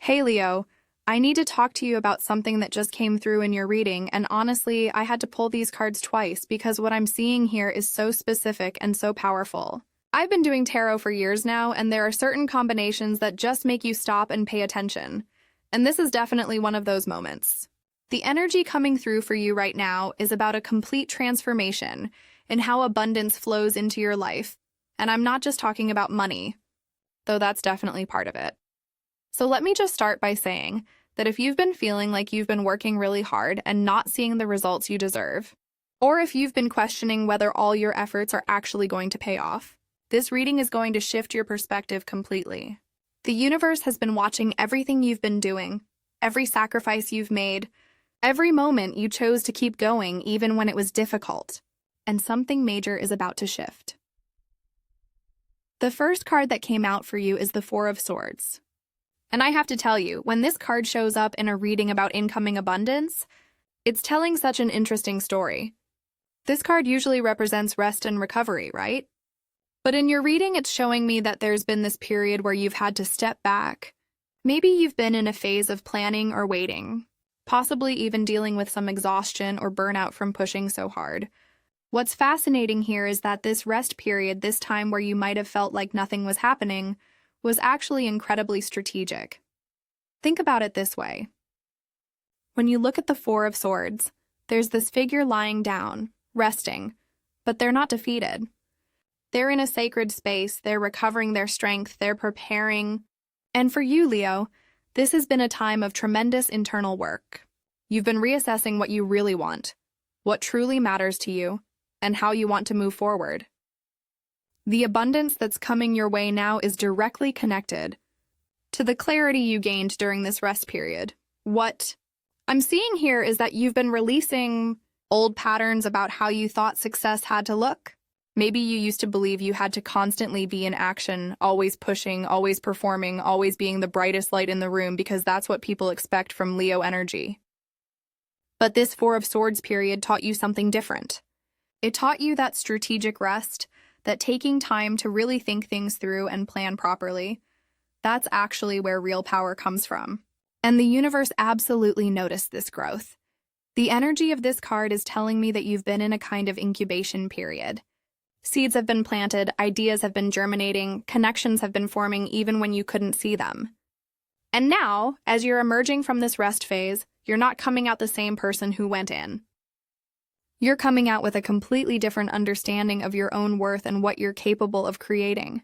Hey Leo, I need to talk to you about something that just came through in your reading, and honestly, I had to pull these cards twice because what I'm seeing here is so specific and so powerful. I've been doing tarot for years now, and there are certain combinations that just make you stop and pay attention. And this is definitely one of those moments. The energy coming through for you right now is about a complete transformation in how abundance flows into your life. And I'm not just talking about money, though that's definitely part of it. So let me just start by saying that if you've been feeling like you've been working really hard and not seeing the results you deserve, or if you've been questioning whether all your efforts are actually going to pay off, this reading is going to shift your perspective completely. The universe has been watching everything you've been doing, every sacrifice you've made, every moment you chose to keep going even when it was difficult, and something major is about to shift. The first card that came out for you is the Four of Swords. And I have to tell you, when this card shows up in a reading about incoming abundance, it's telling such an interesting story. This card usually represents rest and recovery, right? But in your reading, it's showing me that there's been this period where you've had to step back. Maybe you've been in a phase of planning or waiting, possibly even dealing with some exhaustion or burnout from pushing so hard. What's fascinating here is that this rest period, this time where you might have felt like nothing was happening, was actually incredibly strategic. Think about it this way. When you look at the Four of Swords, there's this figure lying down, resting, but they're not defeated. They're in a sacred space, they're recovering their strength, they're preparing. And for you, Leo, this has been a time of tremendous internal work. You've been reassessing what you really want, what truly matters to you, and how you want to move forward. The abundance that's coming your way now is directly connected to the clarity you gained during this rest period. What I'm seeing here is that you've been releasing old patterns about how you thought success had to look. Maybe you used to believe you had to constantly be in action, always pushing, always performing, always being the brightest light in the room because that's what people expect from Leo energy. But this Four of Swords period taught you something different. It taught you that strategic rest, that taking time to really think things through and plan properly, that's actually where real power comes from. And the universe absolutely noticed this growth. The energy of this card is telling me that you've been in a kind of incubation period. Seeds have been planted, ideas have been germinating, connections have been forming even when you couldn't see them. And now, as you're emerging from this rest phase, you're not coming out the same person who went in. You're coming out with a completely different understanding of your own worth and what you're capable of creating.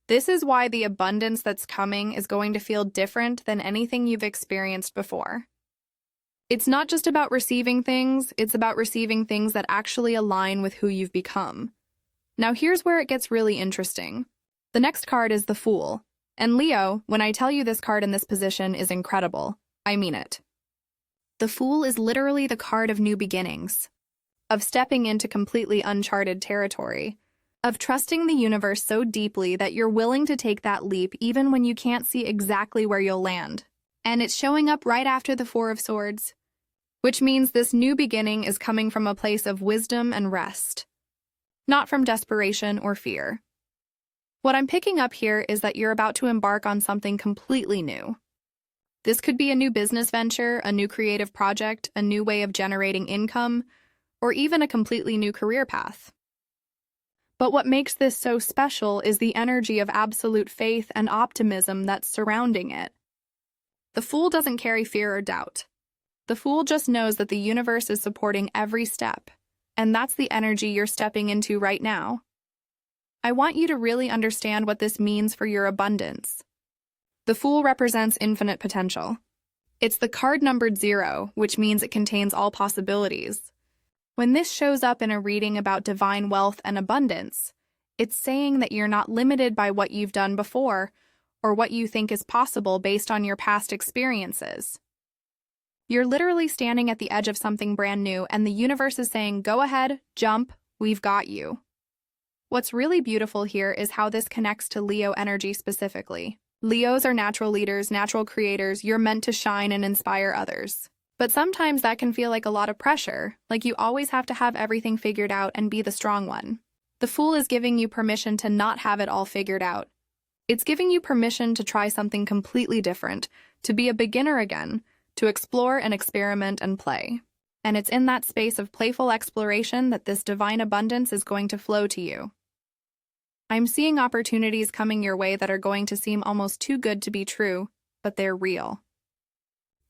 This is why the abundance that's coming is going to feel different than anything you've experienced before. It's not just about receiving things, it's about receiving things that actually align with who you've become. Now here's where it gets really interesting. The next card is the Fool. And Leo, when I tell you this card in this position is incredible, I mean it. The Fool is literally the card of new beginnings, of stepping into completely uncharted territory, of trusting the universe so deeply that you're willing to take that leap even when you can't see exactly where you'll land. And it's showing up right after the Four of Swords, which means this new beginning is coming from a place of wisdom and rest, not from desperation or fear. What I'm picking up here is that you're about to embark on something completely new. This could be a new business venture, a new creative project, a new way of generating income, or even a completely new career path. But what makes this so special is the energy of absolute faith and optimism that's surrounding it. The Fool doesn't carry fear or doubt. The Fool just knows that the universe is supporting every step, and that's the energy you're stepping into right now. I want you to really understand what this means for your abundance. The Fool represents infinite potential. It's the card numbered 0, which means it contains all possibilities. When this shows up in a reading about divine wealth and abundance, it's saying that you're not limited by what you've done before or what you think is possible based on your past experiences. You're literally standing at the edge of something brand new, and the universe is saying, go ahead, jump, we've got you. What's really beautiful here is how this connects to Leo energy specifically. Leos are natural leaders, natural creators. You're meant to shine and inspire others. But sometimes that can feel like a lot of pressure, like you always have to have everything figured out and be the strong one. The Fool is giving you permission to not have it all figured out. It's giving you permission to try something completely different, to be a beginner again, to explore and experiment and play. And it's in that space of playful exploration that this divine abundance is going to flow to you. I'm seeing opportunities coming your way that are going to seem almost too good to be true, but they're real.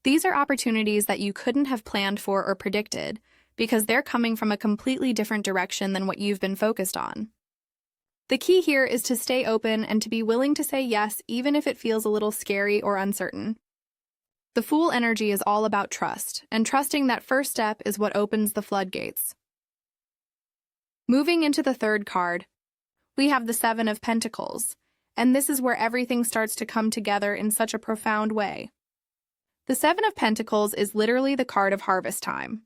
These are opportunities that you couldn't have planned for or predicted because they're coming from a completely different direction than what you've been focused on. The key here is to stay open and to be willing to say yes even if it feels a little scary or uncertain. The Fool energy is all about trust, and trusting that first step is what opens the floodgates. Moving into the third card, we have the Seven of Pentacles, and this is where everything starts to come together in such a profound way. The Seven of Pentacles is literally the card of harvest time.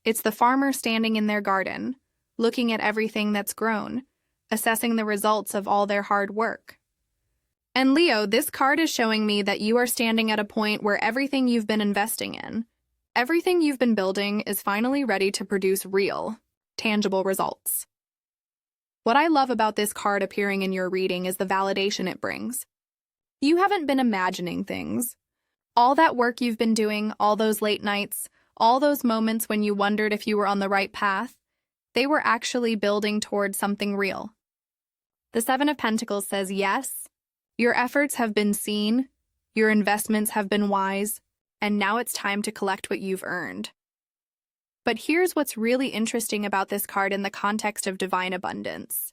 It's the farmer standing in their garden, looking at everything that's grown, assessing the results of all their hard work. And Leo, this card is showing me that you are standing at a point where everything you've been investing in, everything you've been building is finally ready to produce real, tangible results. What I love about this card appearing in your reading is the validation it brings. You haven't been imagining things. All that work you've been doing, all those late nights, all those moments when you wondered if you were on the right path, they were actually building towards something real. The Seven of Pentacles says yes, your efforts have been seen, your investments have been wise, and now it's time to collect what you've earned. But here's what's really interesting about this card in the context of divine abundance.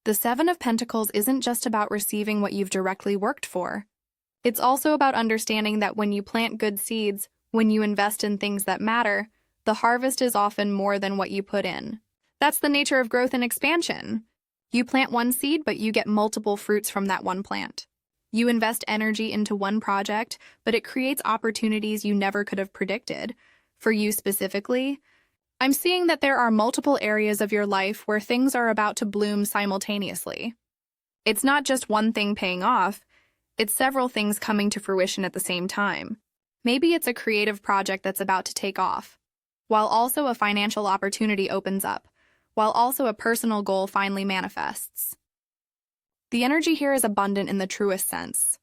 The Seven of Pentacles isn't just about receiving what you've directly worked for. It's also about understanding that when you plant good seeds, when you invest in things that matter, the harvest is often more than what you put in. That's the nature of growth and expansion. You plant one seed, but you get multiple fruits from that one plant. You invest energy into one project, but it creates opportunities you never could have predicted. For you specifically, I'm seeing that there are multiple areas of your life where things are about to bloom simultaneously. It's not just one thing paying off, it's several things coming to fruition at the same time. Maybe it's a creative project that's about to take off, while also a financial opportunity opens up, while also a personal goal finally manifests. The energy here is abundant in the truest sense.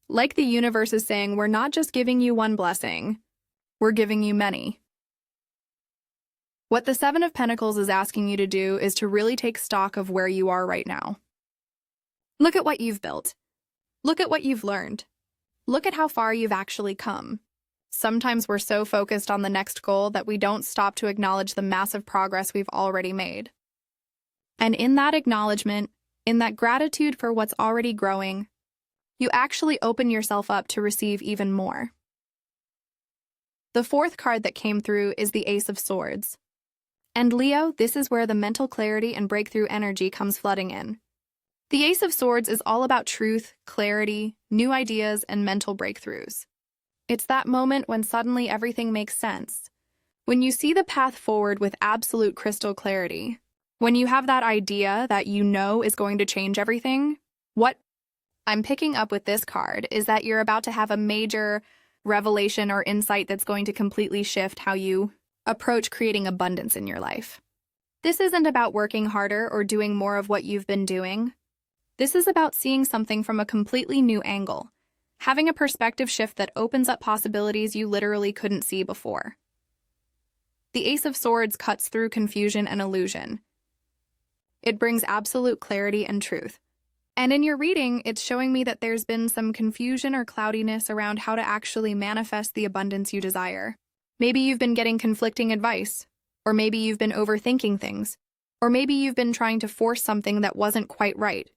Like the universe is saying, we're not just giving you one blessing, we're giving you many. What the Seven of Pentacles is asking you to do is to really take stock of where you are right now. Look at what you've built. Look at what you've learned. Look at how far you've actually come. Sometimes we're so focused on the next goal that we don't stop to acknowledge the massive progress we've already made. And in that acknowledgement, in that gratitude for what's already growing, you actually open yourself up to receive even more. The fourth card that came through is the Ace of Swords. And Leo, this is where the mental clarity and breakthrough energy comes flooding in. The Ace of Swords is all about truth, clarity, new ideas, and mental breakthroughs. It's that moment when suddenly everything makes sense. When you see the path forward with absolute crystal clarity. When you have that idea that you know is going to change everything. What I'm picking up with this card is that you're about to have a major revelation or insight that's going to completely shift how you approach creating abundance in your life. This isn't about working harder or doing more of what you've been doing. This is about seeing something from a completely new angle, having a perspective shift that opens up possibilities you literally couldn't see before. The Ace of Swords cuts through confusion and illusion. It brings absolute clarity and truth. And in your reading, it's showing me that there's been some confusion or cloudiness around how to actually manifest the abundance you desire. Maybe you've been getting conflicting advice, or maybe you've been overthinking things, or maybe you've been trying to force something that wasn't quite right.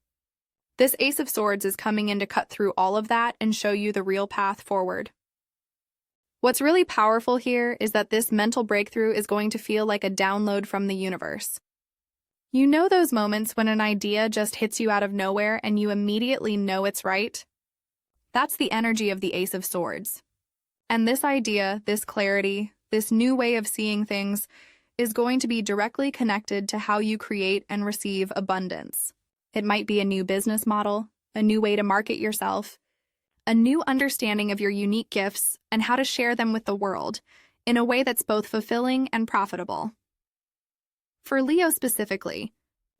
This Ace of Swords is coming in to cut through all of that and show you the real path forward. What's really powerful here is that this mental breakthrough is going to feel like a download from the universe. You know those moments when an idea just hits you out of nowhere and you immediately know it's right? That's the energy of the Ace of Swords. And this idea, this clarity, this new way of seeing things is going to be directly connected to how you create and receive abundance. It might be a new business model, a new way to market yourself, a new understanding of your unique gifts and how to share them with the world in a way that's both fulfilling and profitable. For Leo specifically,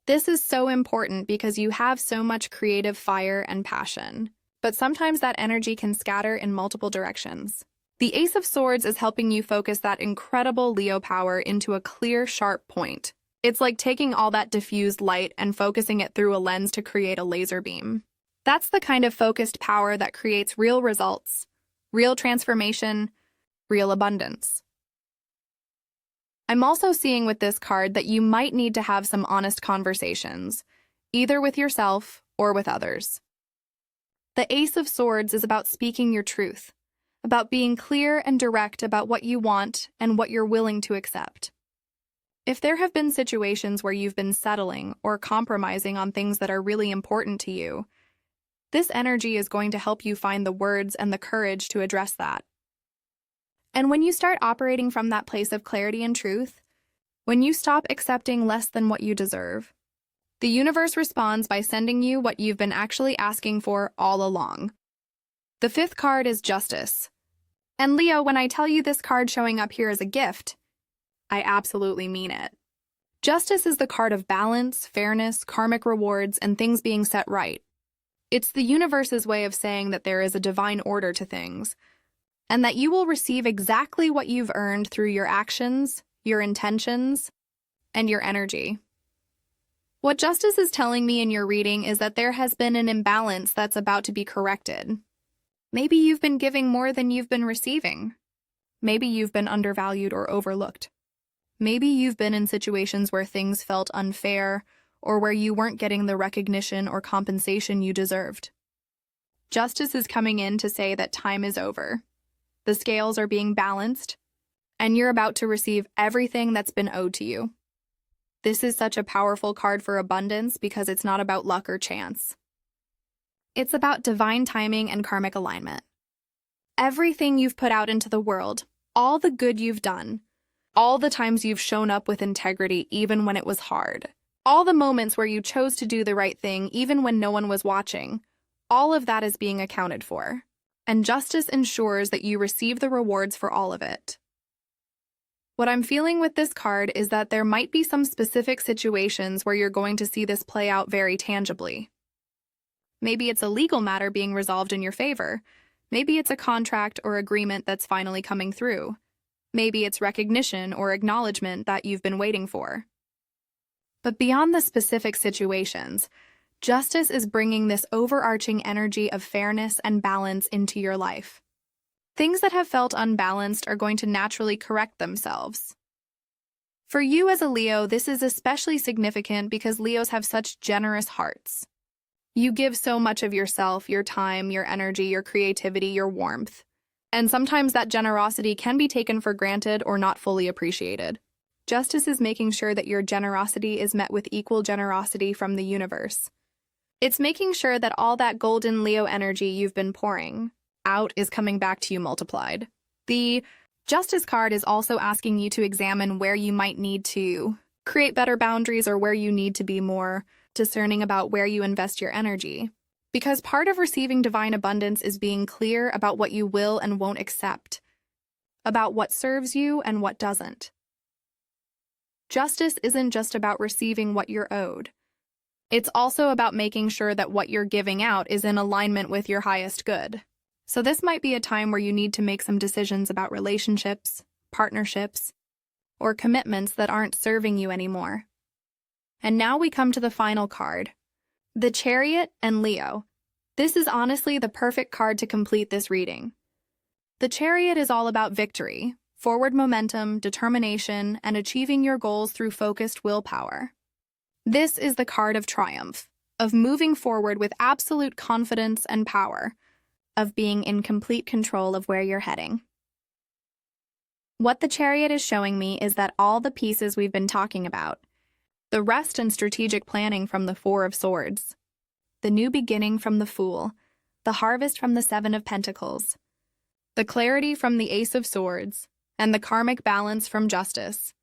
This is so important because you have so much creative fire and passion. But sometimes that energy can scatter in multiple directions. The Ace of Swords is helping you focus that incredible Leo power into a clear, sharp point. It's like taking all that diffused light and focusing it through a lens to create a laser beam. That's the kind of focused power that creates real results, real transformation, real abundance. I'm also seeing with this card that you might need to have some honest conversations, either with yourself or with others. The Ace of Swords is about speaking your truth, about being clear and direct about what you want and what you're willing to accept. If there have been situations where you've been settling or compromising on things that are really important to you, this energy is going to help you find the words and the courage to address that. And when you start operating from that place of clarity and truth, when you stop accepting less than what you deserve, the universe responds by sending you what you've been actually asking for all along. The fifth card is Justice. And Leo, when I tell you this card showing up here as a gift, I absolutely mean it. Justice is the card of balance, fairness, karmic rewards, and things being set right. It's the universe's way of saying that there is a divine order to things, and that you will receive exactly what you've earned through your actions, your intentions, and your energy. What Justice is telling me in your reading is that there has been an imbalance that's about to be corrected. Maybe you've been giving more than you've been receiving. Maybe you've been undervalued or overlooked. Maybe you've been in situations where things felt unfair or where you weren't getting the recognition or compensation you deserved. Justice is coming in to say that time is over. The scales are being balanced, and you're about to receive everything that's been owed to you. This is such a powerful card for abundance because it's not about luck or chance. It's about divine timing and karmic alignment. Everything you've put out into the world, all the good you've done, all the times you've shown up with integrity even when it was hard, all the moments where you chose to do the right thing even when no one was watching, all of that is being accounted for. And Justice ensures that you receive the rewards for all of it. What I'm feeling with this card is that there might be some specific situations where you're going to see this play out very tangibly. Maybe it's a legal matter being resolved in your favor. Maybe it's a contract or agreement that's finally coming through. Maybe it's recognition or acknowledgement that you've been waiting for. But beyond the specific situations, Justice is bringing this overarching energy of fairness and balance into your life. Things that have felt unbalanced are going to naturally correct themselves. For you as a Leo, this is especially significant because Leos have such generous hearts. You give so much of yourself, your time, your energy, your creativity, your warmth. And sometimes that generosity can be taken for granted or not fully appreciated. Justice is making sure that your generosity is met with equal generosity from the universe. It's making sure that all that golden Leo energy you've been pouring out is coming back to you multiplied. The Justice card is also asking you to examine where you might need to create better boundaries or where you need to be more discerning about where you invest your energy. Because part of receiving divine abundance is being clear about what you will and won't accept, about what serves you and what doesn't. Justice isn't just about receiving what you're owed. It's also about making sure that what you're giving out is in alignment with your highest good. So this might be a time where you need to make some decisions about relationships, partnerships, or commitments that aren't serving you anymore. And now we come to the final card, the Chariot and Leo. This is honestly the perfect card to complete this reading. The Chariot is all about victory, forward momentum, determination, and achieving your goals through focused willpower. This is the card of triumph, of moving forward with absolute confidence and power, of being in complete control of where you're heading. What the Chariot is showing me is that all the pieces we've been talking about, the rest and strategic planning from the Four of Swords, the new beginning from the Fool, the harvest from the Seven of Pentacles, the clarity from the Ace of Swords, and the karmic balance from Justice.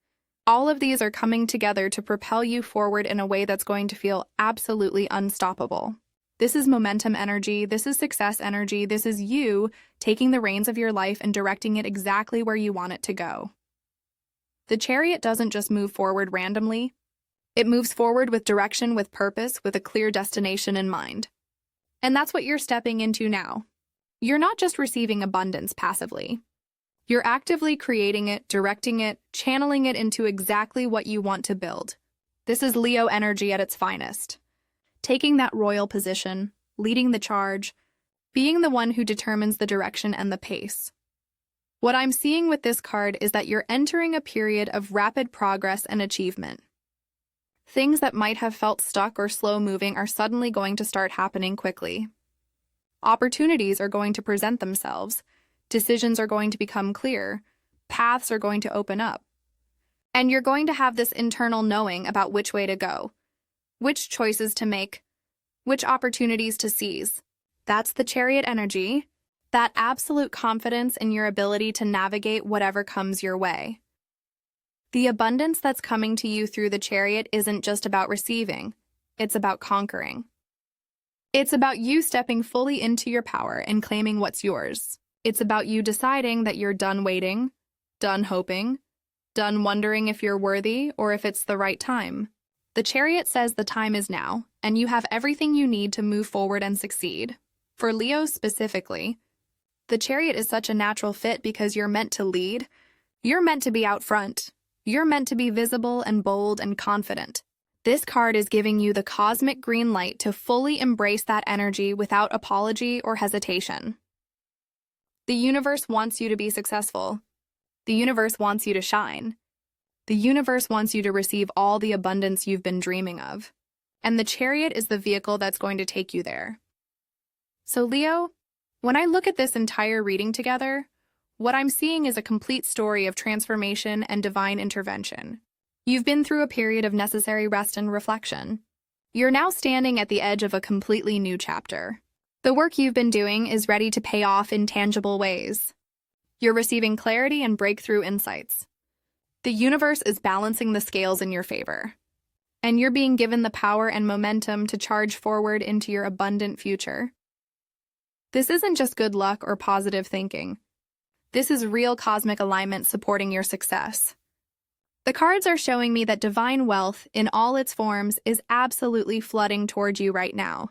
All of these are coming together to propel you forward in a way that's going to feel absolutely unstoppable. This is momentum energy, this is success energy, this is you taking the reins of your life and directing it exactly where you want it to go. The Chariot doesn't just move forward randomly. It moves forward with direction, with purpose, with a clear destination in mind. And that's what you're stepping into now. You're not just receiving abundance passively. You're actively creating it, directing it, channeling it into exactly what you want to build. This is Leo energy at its finest. Taking that royal position, leading the charge, being the one who determines the direction and the pace. What I'm seeing with this card is that you're entering a period of rapid progress and achievement. Things that might have felt stuck or slow-moving are suddenly going to start happening quickly. Opportunities are going to present themselves, decisions are going to become clear, paths are going to open up. And you're going to have this internal knowing about which way to go, which choices to make, which opportunities to seize. That's the Chariot energy, that absolute confidence in your ability to navigate whatever comes your way. The abundance that's coming to you through the Chariot isn't just about receiving, it's about conquering. It's about you stepping fully into your power and claiming what's yours. It's about you deciding that you're done waiting, done hoping, done wondering if you're worthy or if it's the right time. The Chariot says the time is now, and you have everything you need to move forward and succeed. For Leo specifically, the Chariot is such a natural fit because you're meant to lead. You're meant to be out front. You're meant to be visible and bold and confident. This card is giving you the cosmic green light to fully embrace that energy without apology or hesitation. The universe wants you to be successful. The universe wants you to shine. The universe wants you to receive all the abundance you've been dreaming of. And the Chariot is the vehicle that's going to take you there. So Leo, when I look at this entire reading together, what I'm seeing is a complete story of transformation and divine intervention. You've been through a period of necessary rest and reflection. You're now standing at the edge of a completely new chapter. The work you've been doing is ready to pay off in tangible ways. You're receiving clarity and breakthrough insights. The universe is balancing the scales in your favor. And you're being given the power and momentum to charge forward into your abundant future. This isn't just good luck or positive thinking. This is real cosmic alignment supporting your success. The cards are showing me that divine wealth, in all its forms, is absolutely flooding toward you right now.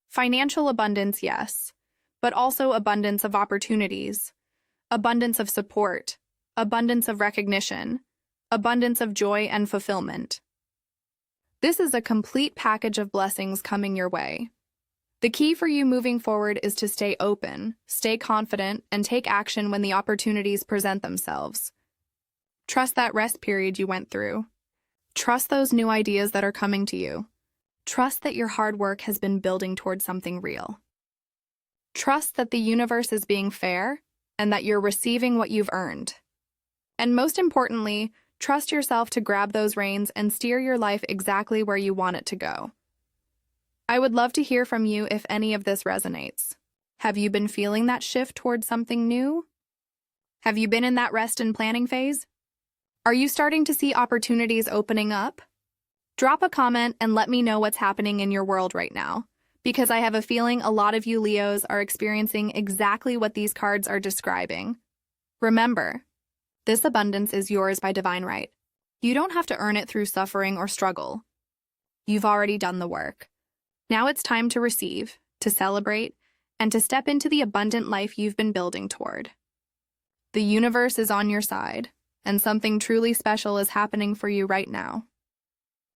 Financial abundance, yes, but also abundance of opportunities, abundance of support, abundance of recognition, abundance of joy and fulfillment. This is a complete package of blessings coming your way. The key for you moving forward is to stay open, stay confident, and take action when the opportunities present themselves. Trust that rest period you went through. Trust those new ideas that are coming to you. Trust that your hard work has been building towards something real. Trust that the universe is being fair and that you're receiving what you've earned. And most importantly, trust yourself to grab those reins and steer your life exactly where you want it to go. I would love to hear from you if any of this resonates. Have you been feeling that shift towards something new? Have you been in that rest and planning phase? Are you starting to see opportunities opening up? Drop a comment and let me know what's happening in your world right now, because I have a feeling a lot of you Leos are experiencing exactly what these cards are describing. Remember, this abundance is yours by divine right. You don't have to earn it through suffering or struggle. You've already done the work. Now it's time to receive, to celebrate, and to step into the abundant life you've been building toward. The universe is on your side, and something truly special is happening for you right now.